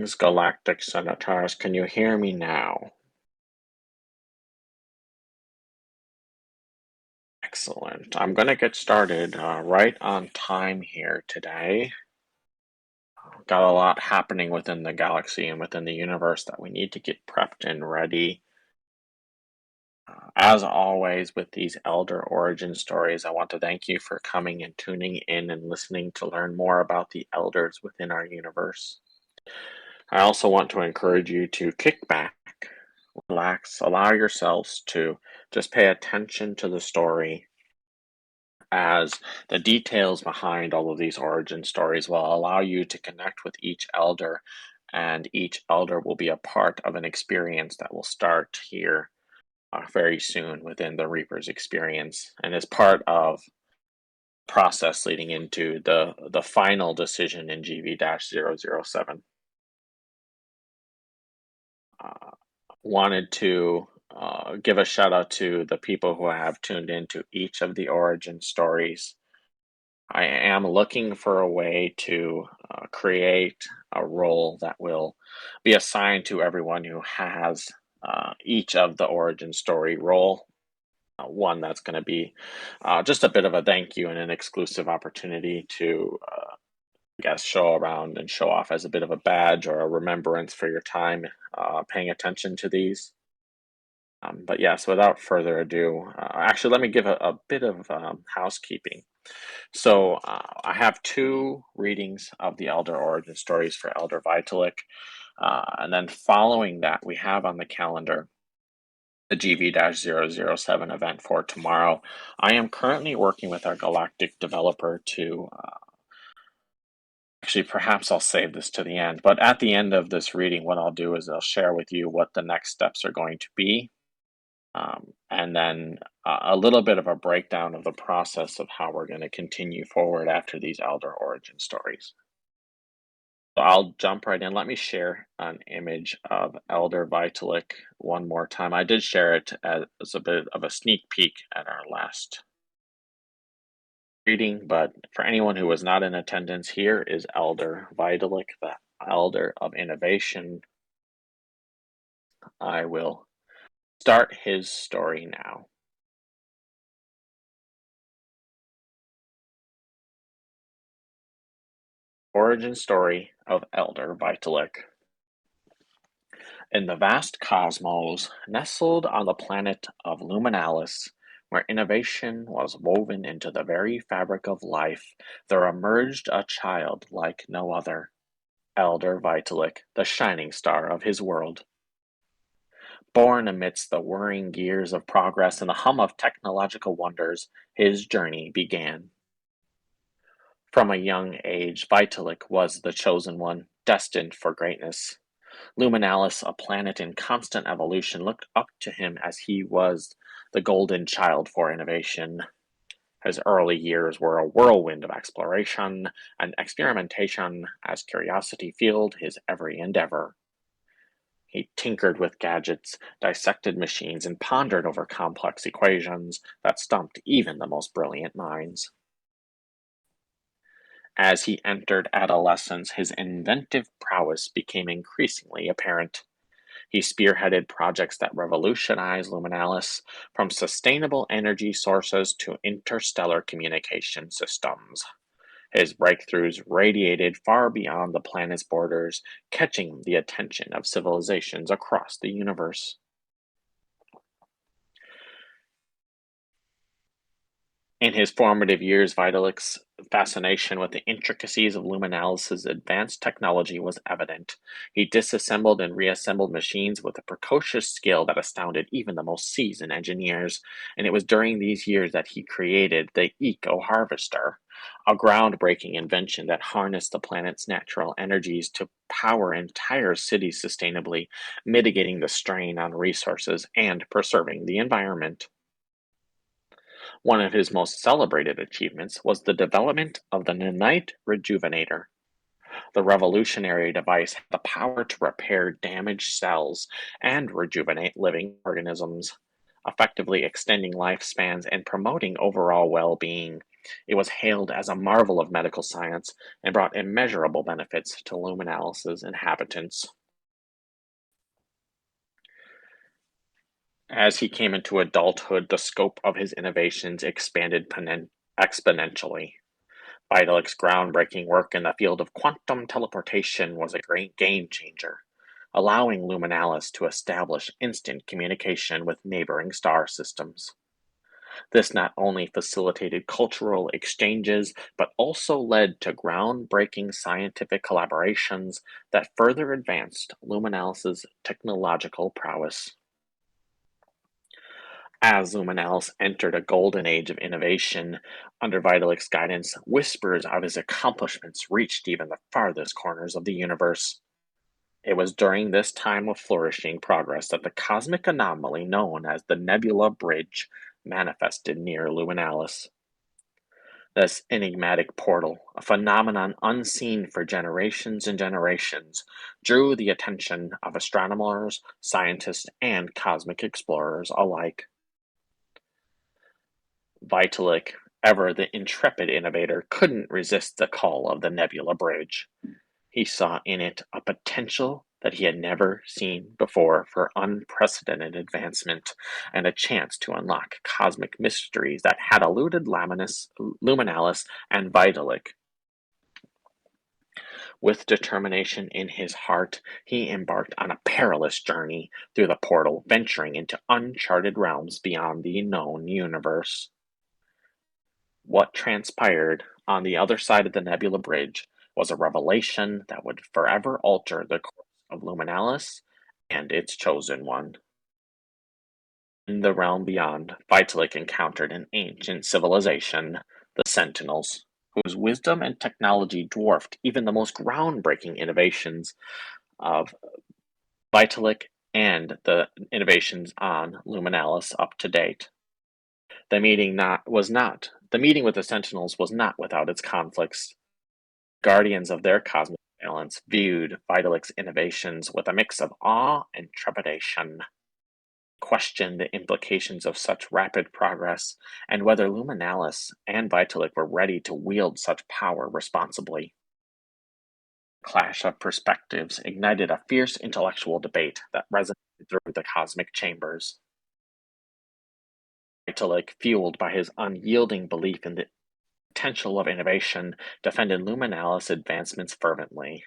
Greetings, Galactic Senators. Can you hear me now? Excellent. I'm going to get started right on time here today. Got a lot happening within the galaxy and within the universe that we need to get prepped and ready. As always, with these Elder origin stories, I want to thank you for coming and tuning in and listening to learn more about the Elders within our universe. I also want to encourage you to kick back, relax, allow yourselves to just pay attention to the story, as the details behind all of these origin stories will allow you to connect with each elder, and each elder will be a part of an experience that will start here very soon within the Reaper's experience, and is part of process leading into the final decision in GV-007. Uh, Wanted to give a shout out to the people who have tuned into each of the origin stories. I am looking for a way to create a role that will be assigned to everyone who has each of the origin story role. One that's going to be just a bit of a thank you and an exclusive opportunity to, I guess, show around and show off as a bit of a badge or a remembrance for your time paying attention to these. But yes, without further ado, actually, let me give a bit of housekeeping. So I have two readings of the Elder origin stories for Elder Vitalik. And then following that, we have on the calendar the GV-007 event for tomorrow. I am currently working with our galactic developer to, actually, perhaps I'll save this to the end, but at the end of this reading, what I'll do is I'll share with you what the next steps are going to be. And then a little bit of a breakdown of the process of how we're going to continue forward after these Elder origin stories. So I'll jump right in. Let me share an image of Elder Vitalik one more time. I did share it as a bit of a sneak peek at our last reading, but for anyone who was not in attendance, here is Elder Vitalik, the Elder of Innovation. I will start his story now. Origin story of Elder Vitalik. In the vast cosmos, nestled on the planet of Luminalis, where innovation was woven into the very fabric of life, there emerged a child like no other, Elder Vitalik, the shining star of his world. Born amidst the whirring gears of progress and the hum of technological wonders, his journey began. From a young age, Vitalik was the chosen one, destined for greatness. Luminalis, a planet in constant evolution, looked up to him as he was the golden child for innovation. His early years were a whirlwind of exploration and experimentation as curiosity fueled his every endeavor. He tinkered with gadgets, dissected machines, and pondered over complex equations that stumped even the most brilliant minds. As he entered adolescence, his inventive prowess became increasingly apparent. He spearheaded projects that revolutionized Luminalis, from sustainable energy sources to interstellar communication systems. His breakthroughs radiated far beyond the planet's borders, catching the attention of civilizations across the universe. In his formative years, Vitalik's fascination with the intricacies of Luminalis's advanced technology was evident. He disassembled and reassembled machines with a precocious skill that astounded even the most seasoned engineers, and it was during these years that he created the Eco-Harvester, a groundbreaking invention that harnessed the planet's natural energies to power entire cities sustainably, mitigating the strain on resources and preserving the environment. One of his most celebrated achievements was the development of the Nanite Rejuvenator. The revolutionary device had the power to repair damaged cells and rejuvenate living organisms, effectively extending lifespans and promoting overall well being. It was hailed as a marvel of medical science and brought immeasurable benefits to Luminalis' inhabitants. As he came into adulthood, the scope of his innovations expanded exponentially. Vitalik's groundbreaking work in the field of quantum teleportation was a great game changer, allowing Luminalis to establish instant communication with neighboring star systems. This not only facilitated cultural exchanges, but also led to groundbreaking scientific collaborations that further advanced Luminalis' technological prowess. As Luminalis entered a golden age of innovation under Vitalik's guidance, whispers of his accomplishments reached even the farthest corners of the universe. It was during this time of flourishing progress that the cosmic anomaly known as the Nebula Bridge manifested near Luminalis. This enigmatic portal, a phenomenon unseen for generations and generations, drew the attention of astronomers, scientists, and cosmic explorers alike. Vitalik, ever the intrepid innovator, couldn't resist the call of the Nebula Bridge. He saw in it a potential that he had never seen before for unprecedented advancement and a chance to unlock cosmic mysteries that had eluded Luminalis and Vitalik. With determination in his heart, he embarked on a perilous journey through the portal, venturing into uncharted realms beyond the known universe. What transpired on the other side of the Nebula Bridge was a revelation that would forever alter the course of Luminalis and its chosen one. In the realm beyond, Vitalik encountered an ancient civilization, the Sentinels, whose wisdom and technology dwarfed even the most groundbreaking innovations of Vitalik and the innovations on Luminalis up to date. The meeting with the Sentinels was not without its conflicts. Guardians of their cosmic balance viewed Vitalik's innovations with a mix of awe and trepidation, questioned the implications of such rapid progress, and whether Luminalis and Vitalik were ready to wield such power responsibly. The clash of perspectives ignited a fierce intellectual debate that resonated through the cosmic chambers. Vitalik, fueled by his unyielding belief in the potential of innovation, defended Luminalis' advancements fervently.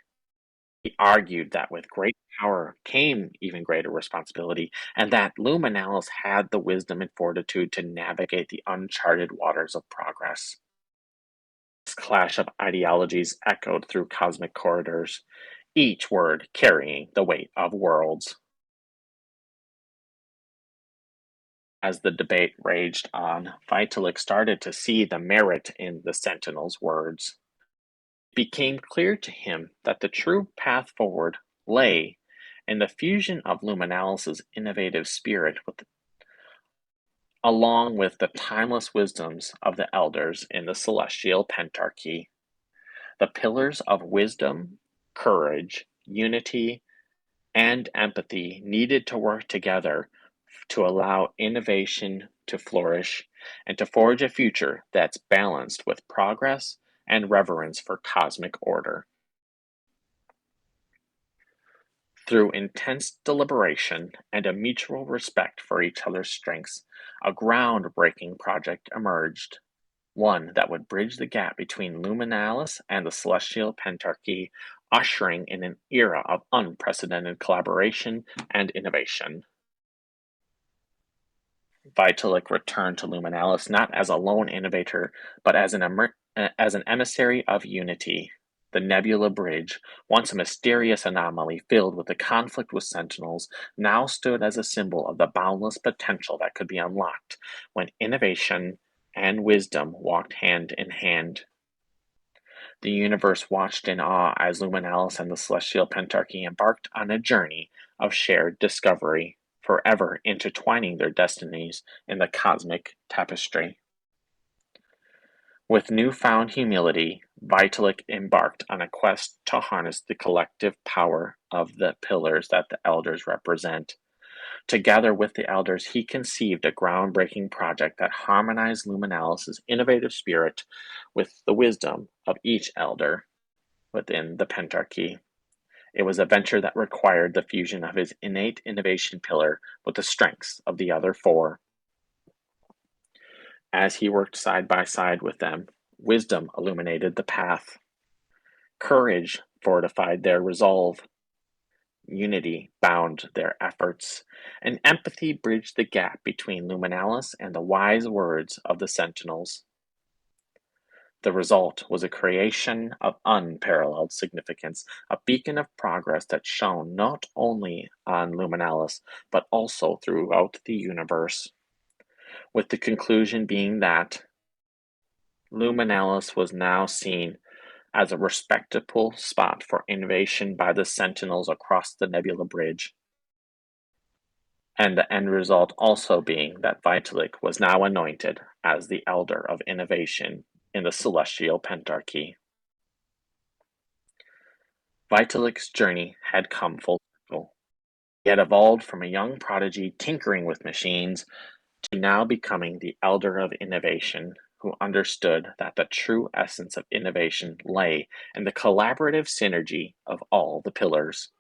He argued that with great power came even greater responsibility, and that Luminalis had the wisdom and fortitude to navigate the uncharted waters of progress. This clash of ideologies echoed through cosmic corridors, each word carrying the weight of worlds. As the debate raged on, Vitalik started to see the merit in the Sentinel's words. It became clear to him that the true path forward lay in the fusion of Luminalis' innovative spirit along with the timeless wisdoms of the elders in the celestial pentarchy. The pillars of wisdom, courage, unity, and empathy needed to work together to allow innovation to flourish and to forge a future that's balanced with progress and reverence for cosmic order. Through intense deliberation and a mutual respect for each other's strengths, a groundbreaking project emerged, one that would bridge the gap between Luminalis and the celestial pentarchy, ushering in an era of unprecedented collaboration and innovation. Vitalik returned to Luminalis not as a lone innovator, but as an emissary of unity. The Nebula Bridge, once a mysterious anomaly filled with the conflict with Sentinels, now stood as a symbol of the boundless potential that could be unlocked when innovation and wisdom walked hand in hand. The universe watched in awe as Luminalis and the Celestial Pentarchy embarked on a journey of shared discovery, forever intertwining their destinies in the cosmic tapestry. With newfound humility, Vitalik embarked on a quest to harness the collective power of the pillars that the elders represent. Together with the elders, he conceived a groundbreaking project that harmonized Luminalis' innovative spirit with the wisdom of each elder within the Pentarchy. It was a venture that required the fusion of his innate innovation pillar with the strengths of the other four. As he worked side by side with them, wisdom illuminated the path, courage fortified their resolve, unity bound their efforts, and empathy bridged the gap between Luminalis and the wise words of the Sentinels. The result was a creation of unparalleled significance, a beacon of progress that shone not only on Luminalis, but also throughout the universe, with the conclusion being that Luminalis was now seen as a respectable spot for innovation by the Sentinels across the Nebula Bridge, and the end result also being that Vitalik was now anointed as the Elder of Innovation in the Celestial Pentarchy. Vitalik's journey had come full circle. He had evolved from a young prodigy tinkering with machines to now becoming the Elder of Innovation, who understood that the true essence of innovation lay in the collaborative synergy of all the pillars.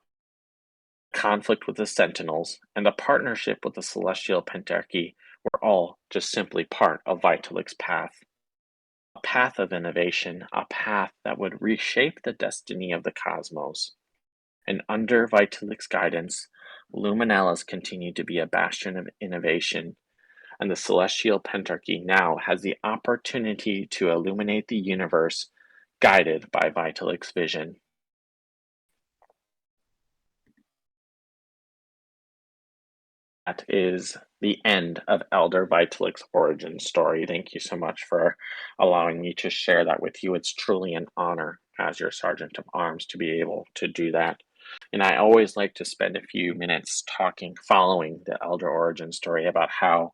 Conflict with the Sentinels and the partnership with the Celestial Pentarchy were all just simply part of Vitalik's path. A path of innovation, a path that would reshape the destiny of the cosmos. And under Vitalik's guidance, Luminalis continued to be a bastion of innovation, and the Celestial Pentarchy now has the opportunity to illuminate the universe, guided by Vitalik's vision. That is the end of Elder Vitalik's origin story. Thank you so much for allowing me to share that with you. It's truly an honor as your Sergeant of Arms to be able to do that. And I always like to spend a few minutes talking following the Elder origin story about how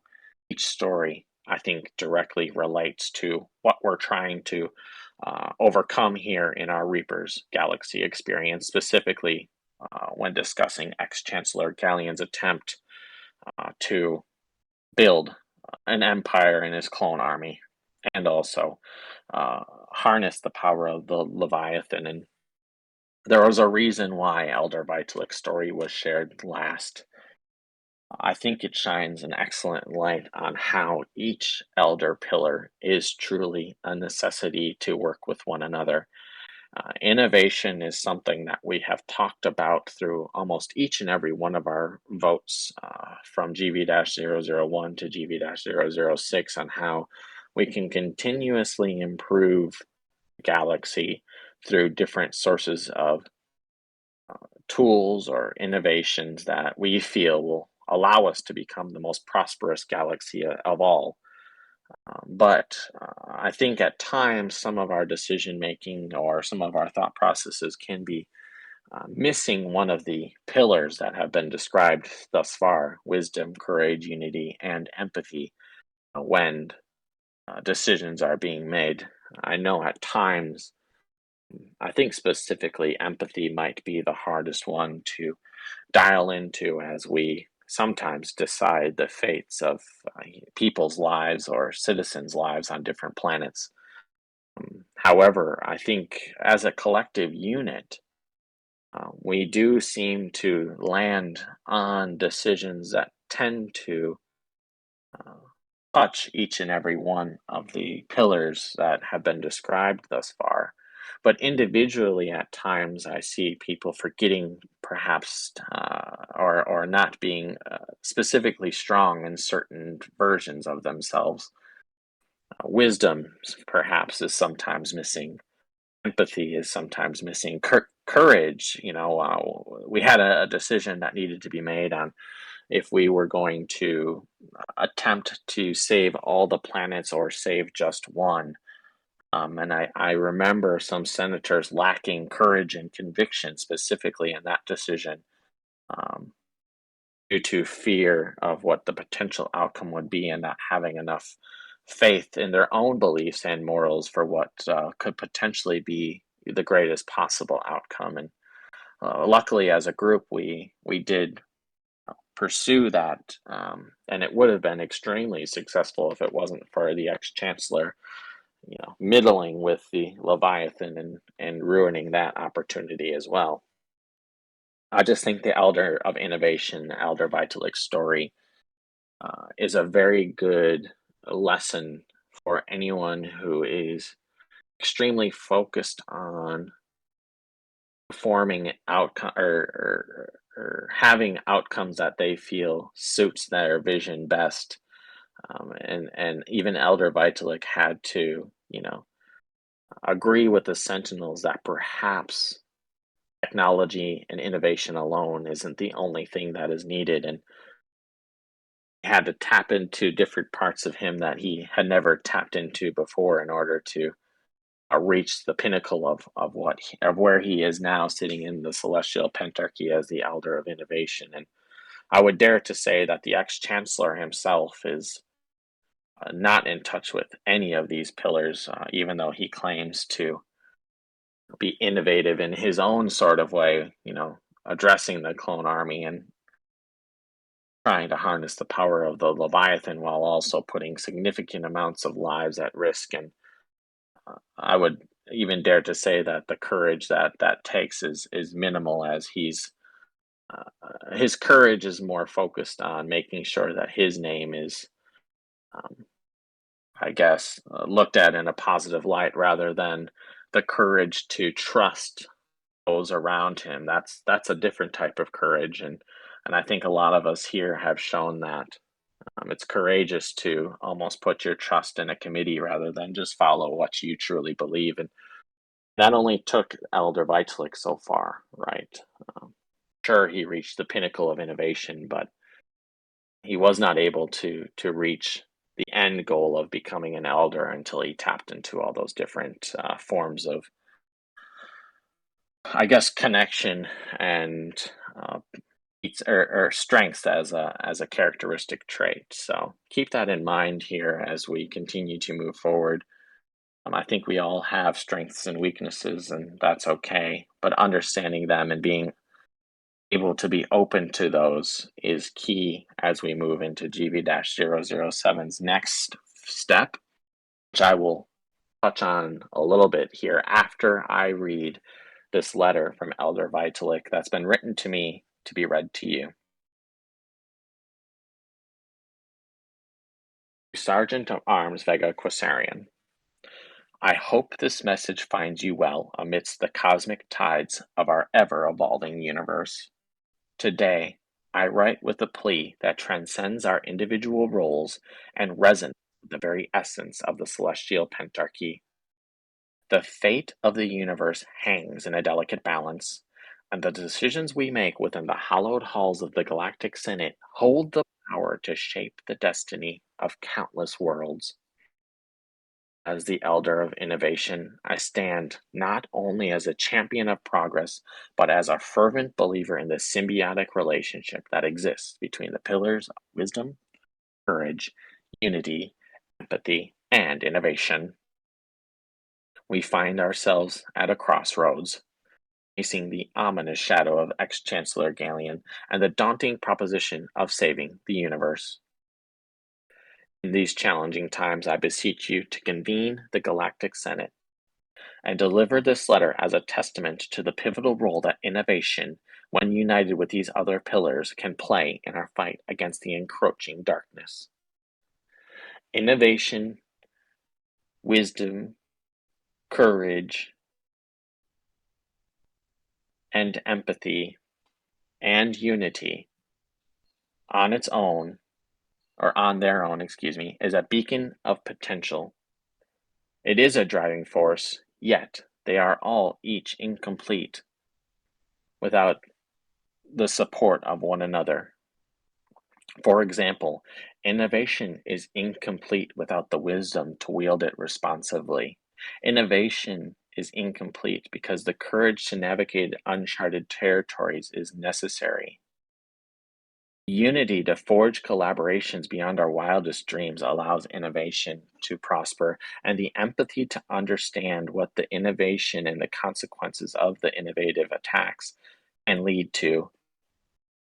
each story, I think, directly relates to what we're trying to overcome here in our Reapers Galaxy experience, specifically when discussing ex-Chancellor Galleon's attempt to build an empire in his clone army, and also harness the power of the Leviathan. And there was a reason why Elder Vitalik's story was shared last. I think it shines an excellent light on how each elder pillar is truly a necessity to work with one another. Innovation is something that we have talked about through almost each and every one of our votes from GV-001 to GV-006 on how we can continuously improve the galaxy through different sources of tools or innovations that we feel will allow us to become the most prosperous galaxy of all. But I think at times some of our decision making or some of our thought processes can be missing one of the pillars that have been described thus far: wisdom, courage, unity, and empathy when decisions are being made. I know at times, I think specifically empathy might be the hardest one to dial into as we sometimes decide the fates of people's lives or citizens' lives on different planets. However, I think as a collective unit, we do seem to land on decisions that tend to uh, touch each and every one of the pillars that have been described thus far. But individually, at times, I see people forgetting, perhaps, or not being specifically strong in certain versions of themselves. Wisdom, perhaps, is sometimes missing. Empathy is sometimes missing. Courage, we had a decision that needed to be made on if we were going to attempt to save all the planets or save just one. And I remember some senators lacking courage and conviction specifically in that decision, um, due to fear of what the potential outcome would be and not having enough faith in their own beliefs and morals for what could potentially be the greatest possible outcome. And luckily, as a group, we did pursue that, and it would have been extremely successful if it wasn't for the ex-chancellor, middling with the Leviathan and ruining that opportunity as well. I just think the Elder of Innovation, Elder Vitalik's story, is a very good lesson for anyone who is extremely focused on performing outcome or having outcomes that they feel suits their vision best. And even Elder Vitalik had to, agree with the Sentinels that perhaps technology and innovation alone isn't the only thing that is needed, and had to tap into different parts of him that he had never tapped into before in order to reach the pinnacle of where he is now, sitting in the celestial pentarchy as the Elder of Innovation. And I would dare to say that the ex-chancellor himself is not in touch with any of these pillars, even though he claims to be innovative in his own sort of way, addressing the clone army and trying to harness the power of the Leviathan while also putting significant amounts of lives at risk. And I would even dare to say that the courage that takes is minimal, as his courage is more focused on making sure that his name is, um, I guess, looked at in a positive light rather than the courage to trust those around him. That's a different type of courage, and I think a lot of us here have shown that. It's courageous to almost put your trust in a committee rather than just follow what you truly believe. And that only took Elder Vitalik so far, right? Um, sure, he reached the pinnacle of innovation, but he was not able to reach the end goal of becoming an elder until he tapped into all those different forms of, I guess, connection and uh, or strengths as a characteristic trait. So keep that in mind here as we continue to move forward. I think we all have strengths and weaknesses, and that's okay. But understanding them and being able to be open to those is key as we move into GV-007's next step, which I will touch on a little bit here after I read this letter from Elder Vitalik that's been written to me to be read to you. Sergeant of Arms Vega Quasarian, I hope this message finds you well amidst the cosmic tides of our ever-evolving universe. Today, I write with a plea that transcends our individual roles and resonates with the very essence of the celestial pentarchy. The fate of the universe hangs in a delicate balance, and the decisions we make within the hallowed halls of the Galactic Senate hold the power to shape the destiny of countless worlds. As the Elder of Innovation, I stand not only as a champion of progress, but as a fervent believer in the symbiotic relationship that exists between the pillars of wisdom, courage, unity, empathy, and innovation. We find ourselves at a crossroads, facing the ominous shadow of ex-Chancellor Galleon and the daunting proposition of saving the universe. In these challenging times, I beseech you to convene the Galactic Senate and deliver this letter as a testament to the pivotal role that innovation, when united with these other pillars, can play in our fight against the encroaching darkness. Innovation, wisdom, courage, and empathy, and unity on its own, or on their own, is a beacon of potential. It is a driving force, yet they are all each incomplete without the support of one another. For example, innovation is incomplete without the wisdom to wield it responsibly. Innovation is incomplete because the courage to navigate uncharted territories is necessary. Unity to forge collaborations beyond our wildest dreams allows innovation to prosper, and the empathy to understand what the innovation and the consequences of the innovative attacks can lead to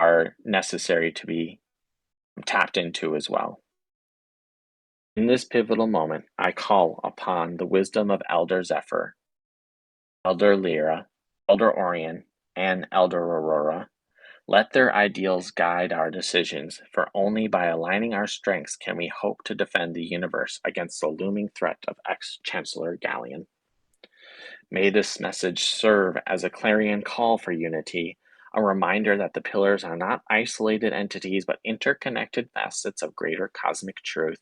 are necessary to be tapped into as well. In this pivotal moment, I call upon the wisdom of Elder Zephyr, Elder Lyra, Elder Orion, and Elder Aurora. Let their ideals guide our decisions, for only by aligning our strengths can we hope to defend the universe against the looming threat of ex-Chancellor Galleon. May this message serve as a clarion call for unity, a reminder that the pillars are not isolated entities but interconnected facets of greater cosmic truth.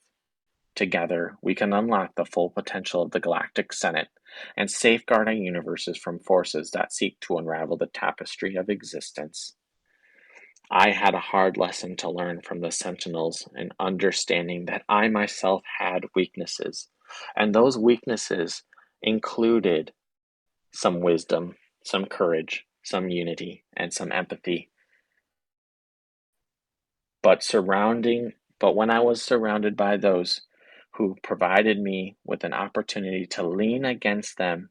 Together, we can unlock the full potential of the Galactic Senate and safeguard our universes from forces that seek to unravel the tapestry of existence. I had a hard lesson to learn from the Sentinels in understanding that I myself had weaknesses, and those weaknesses included some wisdom, some courage, some unity, and some empathy. But when I was surrounded by those who provided me with an opportunity to lean against them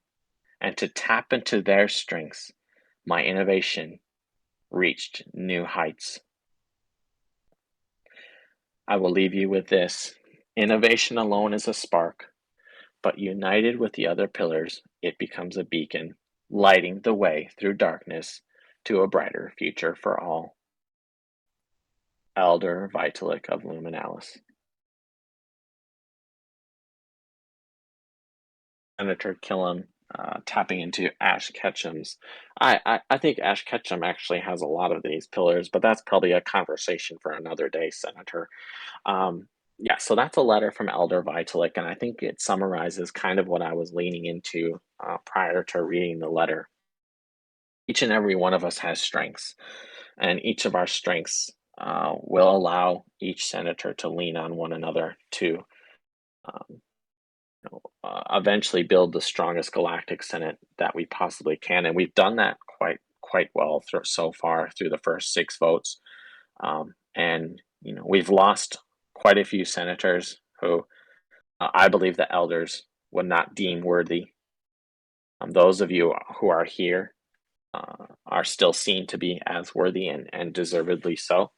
and to tap into their strengths, my innovation reached new heights. I will leave you with this. Innovation alone is a spark, but united with the other pillars, it becomes a beacon, lighting the way through darkness to a brighter future for all. Elder Vitalik of Luminalis. Senator Killam tapping into Ash Ketchum's. I think Ash Ketchum actually has a lot of these pillars, but that's probably a conversation for another day, Senator. Yeah, so that's a letter from Elder Vitalik, and I think it summarizes kind of what I was leaning into prior to reading the letter. Each and every one of us has strengths, and each of our strengths will allow each senator to lean on one another to um, eventually build the strongest galactic senate that we possibly can, and we've done that quite well so far through the first 6 votes. And we've lost quite a few senators who I believe the elders would not deem worthy. Those of you who are here are still seen to be as worthy and deservedly so.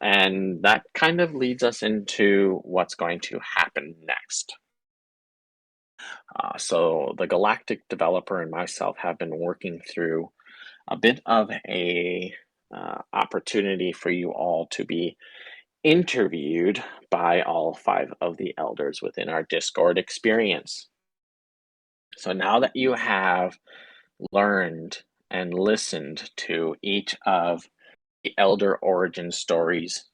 And that kind of leads us into what's going to happen next. So the Galactic developer and myself have been working through a bit of a opportunity for you all to be interviewed by all 5 of the elders within our Discord experience. So now that you have learned and listened to each of the elder origin stories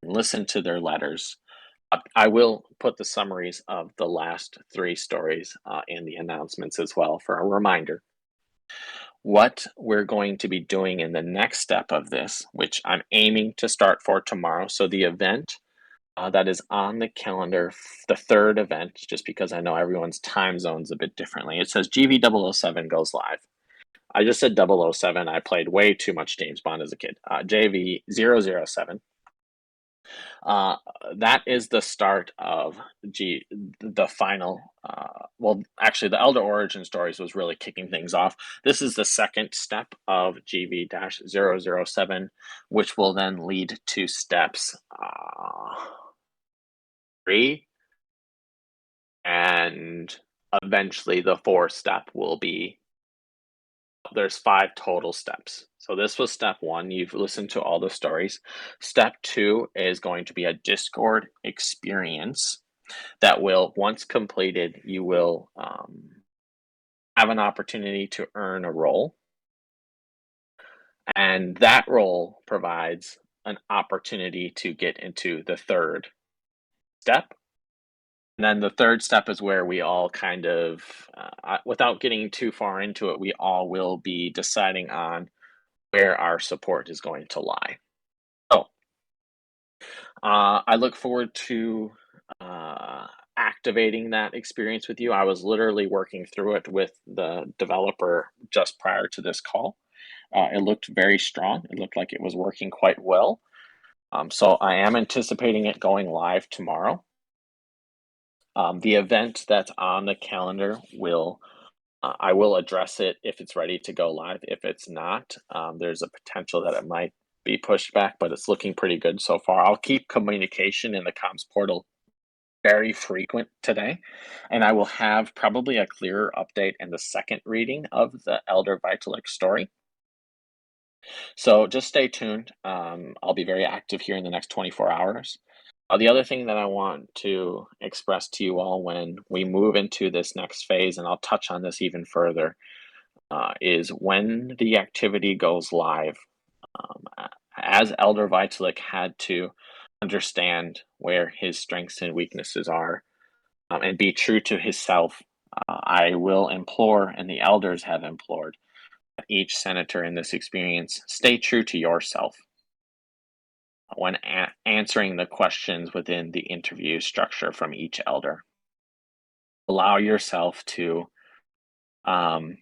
and listened to their letters, I will put the summaries of the last 3 stories in the announcements as well for a reminder. What we're going to be doing in the next step of this, which I'm aiming to start for tomorrow. So the event that is on the calendar, the 3rd event, just because I know everyone's time zones a bit differently. It says GV007 goes live. I just said 007. I played way too much James Bond as a kid. JV007. That is the start of the final. Well, actually, the Elder Origin Stories was really kicking things off. This is the second step of GV-007, which will then lead to steps 3, and eventually the 4th step will be. There's 5 total steps. So this was step 1. You've listened to all the stories. Step 2 is going to be a Discord experience that will, once completed, you will have an opportunity to earn a role. And that role provides an opportunity to get into the 3rd step. And then the 3rd step is where we all kind of, without getting too far into it, we all will be deciding on where our support is going to lie. So, I look forward to activating that experience with you. I was literally working through it with the developer just prior to this call. It looked very strong. It looked like it was working quite well. So I am anticipating it going live tomorrow. The event that's on the calendar I will address it if it's ready to go live. If it's not, there's a potential that it might be pushed back, but it's looking pretty good so far. I'll keep communication in the comms portal very frequent today, and I will have probably a clearer update in the second reading of the Elder Vitalik story. So just stay tuned. I'll be very active here in the next 24 hours. The other thing that I want to express to you all when we move into this next phase, and I'll touch on this even further, is when the activity goes live. As Elder Vitalik had to understand where his strengths and weaknesses are, and be true to himself, I will implore, and the elders have implored, that each senator in this experience stay true to yourself when answering the questions within the interview structure from each elder. Allow yourself to um,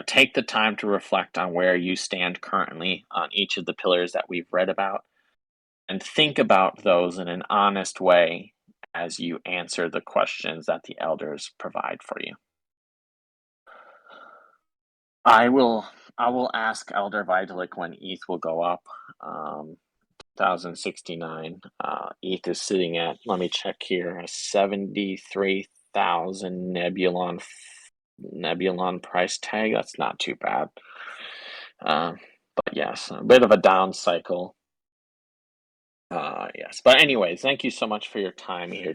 take the time to reflect on where you stand currently on each of the pillars that we've read about, and think about those in an honest way as you answer the questions that the elders provide for you. I will I will ask Elder Vitalik when ETH will go up. 1069. ETH is sitting at, let me check here, 73,000 Nebulon price tag. That's not too bad. But yes, a bit of a down cycle. Yes, but anyways, thank you so much for your time here.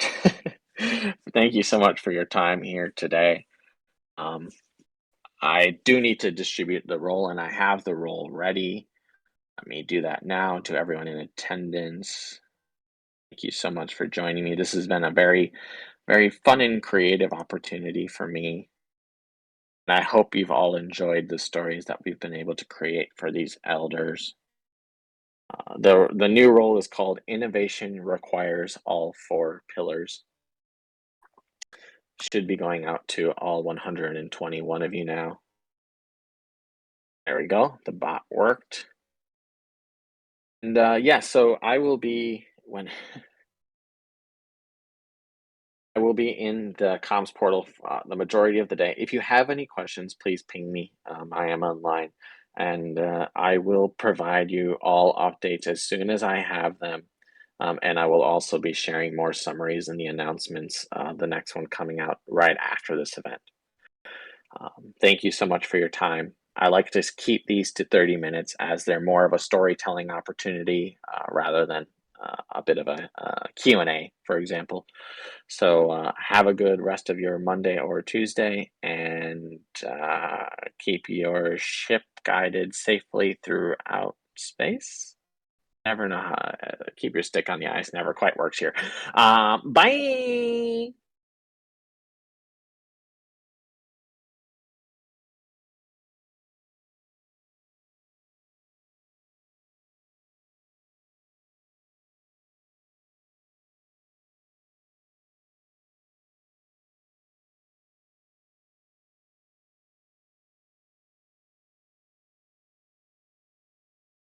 Thank you so much for your time here today. I do need to distribute the roll, and I have the roll ready. Let me do that now to everyone in attendance. Thank you so much for joining me. This has been a very, very fun and creative opportunity for me. And I hope you've all enjoyed the stories that we've been able to create for these elders. The new role is called Innovation Requires All Four Pillars. Should be going out to all 121 of you now. There we go. The bot worked. And yeah, so I will be I will be in the comms portal the majority of the day. If you have any questions, please ping me. I am online, and I will provide you all updates as soon as I have them. And I will also be sharing more summaries in the announcements, the next one coming out right after this event. Thank you so much for your time. I like to keep these to 30 minutes as they're more of a storytelling opportunity rather than a bit of a Q&A, for example. So have a good rest of your Monday or Tuesday, and keep your ship guided safely throughout space. Never know how keep your stick on the ice. Never quite works here. Bye.